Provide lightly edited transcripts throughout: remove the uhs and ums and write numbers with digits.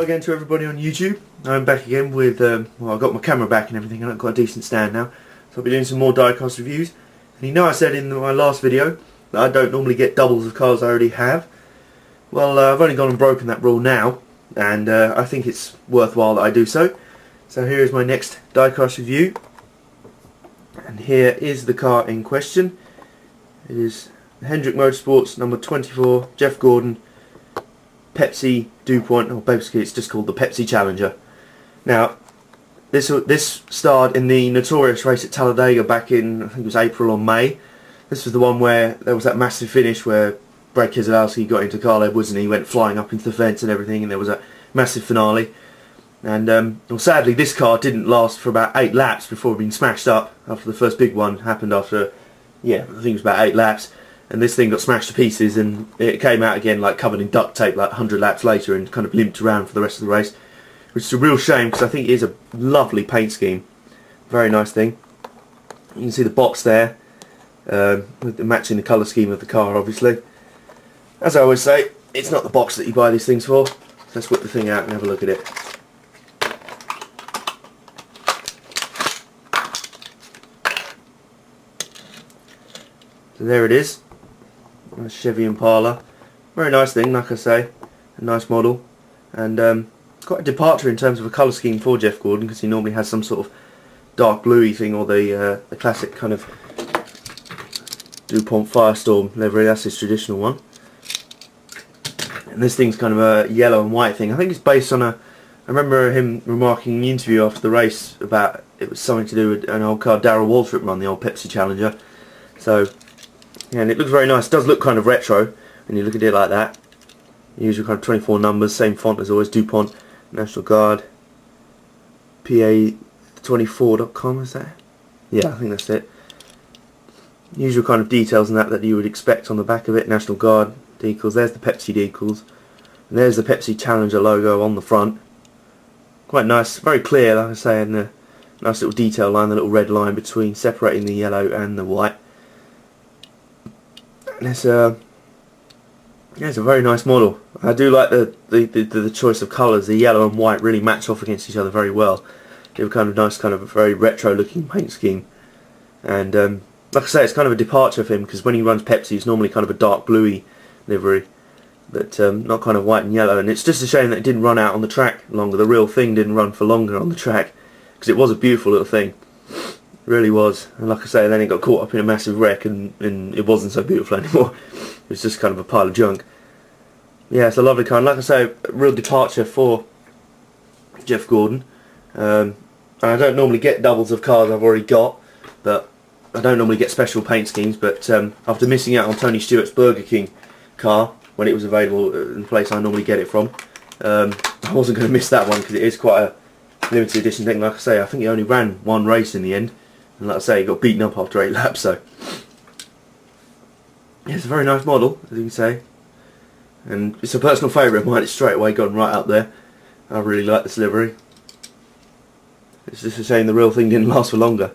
again to everybody on YouTube. I'm back again with, well, I've got my camera back and everything, and I've got a decent stand now. So I'll be doing some more diecast reviews. And you know I said in my last video that I don't normally get doubles of cars I already have. Well, I've only gone and broken that rule now, and I think it's worthwhile that I do so. So here is my next diecast review. And here is the car in question. It is Hendrick Motorsports number 24, Jeff Gordon, Pepsi DuPont, or basically it's just called the Pepsi Challenger. Now, this starred in the notorious race at Talladega back in, I think it was April or May. This was the one where there was that massive finish where Brad Keselowski got into Carl Edwards and he went flying up into the fence and everything, and there was a massive finale. And well, sadly this car didn't last for about 8 laps before being smashed up after the first big one happened after, yeah, I think it was about 8 laps. And this thing got smashed to pieces, and it came out again like covered in duct tape like 100 laps later, and kind of limped around for the rest of the race, which is a real shame because I think it is a lovely paint scheme. Very nice thing. You can see the box there, with matching the colour scheme of the car obviously. As I always say, it's not the box that you buy these things for. Let's whip the thing out and have a look at it. So there it is. Nice Chevy Impala. Very nice thing, like I say. A nice model. And it's quite a departure in terms of a colour scheme for Jeff Gordon, because he normally has some sort of dark bluey thing, or the classic kind of DuPont Firestorm livery. That's his traditional one. And this thing's kind of a yellow and white thing. I think it's based on a... I remember him remarking in the interview after the race about it was something to do with an old car Darrell Waltrip run, the old Pepsi Challenger. So... yeah, and it looks very nice. It does look kind of retro when you look at it like that. Usual kind of 24 numbers, same font as always. DuPont, National Guard, PA24.com, is that? Yeah, I think that's it. Usual kind of details and that you would expect on the back of it. National Guard decals. There's the Pepsi decals, and there's the Pepsi Challenger logo on the front. Quite nice, very clear, like I say, and a nice little detail line, the little red line between separating the yellow and the white. And it's a very nice model. I do like the choice of colours. The yellow and white really match off against each other very well. Give a kind of nice, kind of a very retro looking paint scheme. And like I say, it's kind of a departure for him, because when he runs Pepsi it's normally kind of a dark bluey livery, but not kind of white and yellow. And it's just a shame that it didn't run out on the track longer. The real thing didn't run for longer on the track, because it was a beautiful little thing. Really was. And like I say, then it got caught up in a massive wreck, and it wasn't so beautiful anymore. It was just kind of a pile of junk. Yeah, it's a lovely car, and like I say, a real departure for Jeff Gordon. And I don't normally get doubles of cars I've already got, but I don't normally get special paint schemes. But after missing out on Tony Stewart's Burger King car when it was available in the place I normally get it from, I wasn't going to miss that one, because it is quite a limited edition thing. Like I say, I think he only ran one race in the end. And like I say, he got beaten up after 8 laps, so... yeah, it's a very nice model, as you can say. And it's a personal favourite of mine. It's straight away gone right up there. I really like this livery. It's just a shame the real thing didn't last for longer.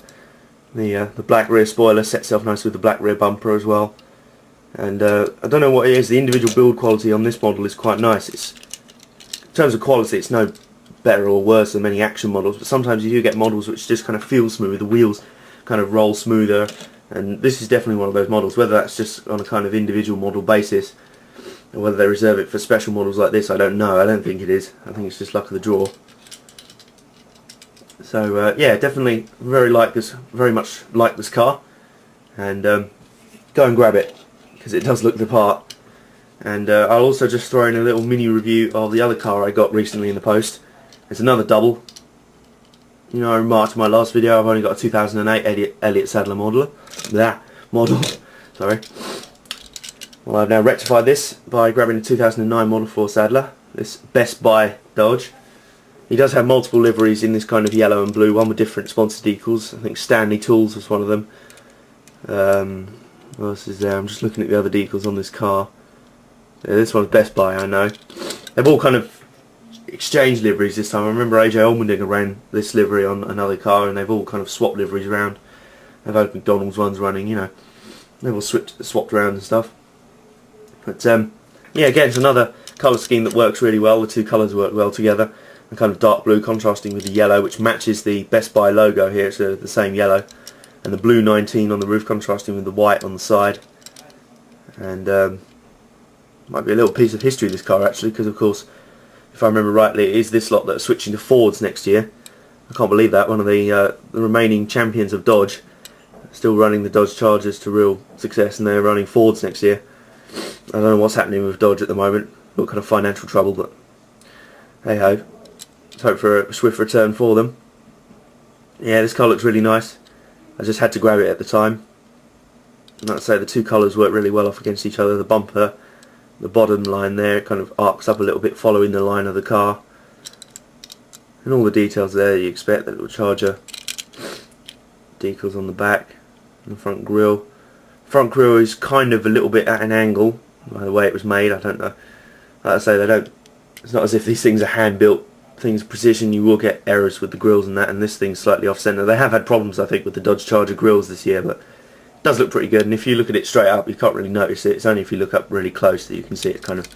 The black rear spoiler sets off nice with the black rear bumper as well. And I don't know what it is, the individual build quality on this model is quite nice. It's, in terms of quality, it's no better or worse than many action models, but sometimes you do get models which just kind of feel smooth, the wheels kind of roll smoother, and this is definitely one of those models. Whether that's just on a kind of individual model basis, or whether they reserve it for special models like this, I don't know. I don't think it is. I think it's just luck of the draw. So yeah, definitely very much like this car, and go and grab it, because it does look the part. And I'll also just throw in a little mini review of the other car I got recently in the post. It's another double. You know, I remarked in my last video I've only got a 2008 Elliot Sadler model. Sorry. Well, I've now rectified this by grabbing a 2009 model for Sadler. This Best Buy Dodge. He does have multiple liveries in this kind of yellow and blue, one with different sponsor decals. I think Stanley Tools was one of them. What else is there? I'm just looking at the other decals on this car. Yeah, this one's Best Buy, I know. They've all kind of exchanged liveries this time. I remember AJ Allmendinger ran this livery on another car, and they've all kind of swapped liveries around. They've had McDonald's ones running, you know. They've all swapped around and stuff. But yeah, again, it's another colour scheme that works really well. The two colours work well together. The kind of dark blue contrasting with the yellow, which matches the Best Buy logo here. It's the same yellow. And the blue 19 on the roof contrasting with the white on the side. And might be a little piece of history, this car, actually, because of course, if I remember rightly, it is this lot that are switching to Fords next year. I can't believe that. One of the remaining champions of Dodge, still running the Dodge Chargers to real success, and they're running Fords next year. I don't know what's happening with Dodge at the moment. What kind of financial trouble, but hey ho. Let's hope for a swift return for them. Yeah, this car looks really nice. I just had to grab it at the time. And like I say, the two colours work really well off against each other. The bumper, the bottom line there, it kind of arcs up a little bit following the line of the car. And all the details there you expect, that little Charger decals on the back, and the front grille. Front grille is kind of a little bit at an angle by the way it was made. I don't know. Like I say, it's not as if these things are hand built things precision. You will get errors with the grills and that, and this thing's slightly off centre. They have had problems, I think, with the Dodge Charger grills this year, but it does look pretty good. And if you look at it straight up, you can't really notice it. It's only if you look up really close that you can see it kind of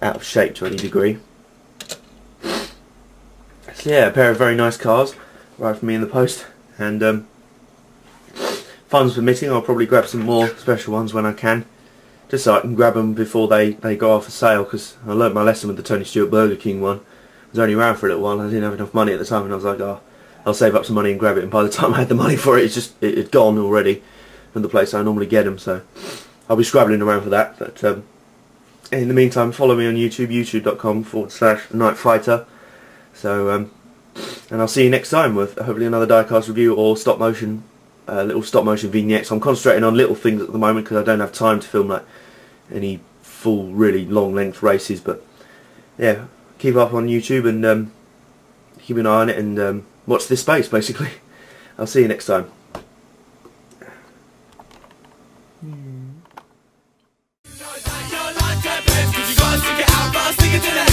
out of shape to any degree. So yeah, a pair of very nice cars arrived for me in the post, and funds permitting, I'll probably grab some more special ones when I can, just so I can grab them before they go off for sale, because I learnt my lesson with the Tony Stewart Burger King one. I was only around for a little while, and I didn't have enough money at the time, and I was like, oh, I'll save up some money and grab it, and by the time I had the money for it, it had gone already from the place I normally get them, so I'll be scrabbling around for that. But in the meantime, follow me on YouTube, youtube.com/nightfighter. So, and I'll see you next time with hopefully another diecast review or stop motion, little stop motion vignettes. I'm concentrating on little things at the moment because I don't have time to film like any full, really long length races. But yeah, keep up on YouTube and keep an eye on it and watch this space. Basically, I'll see you next time. You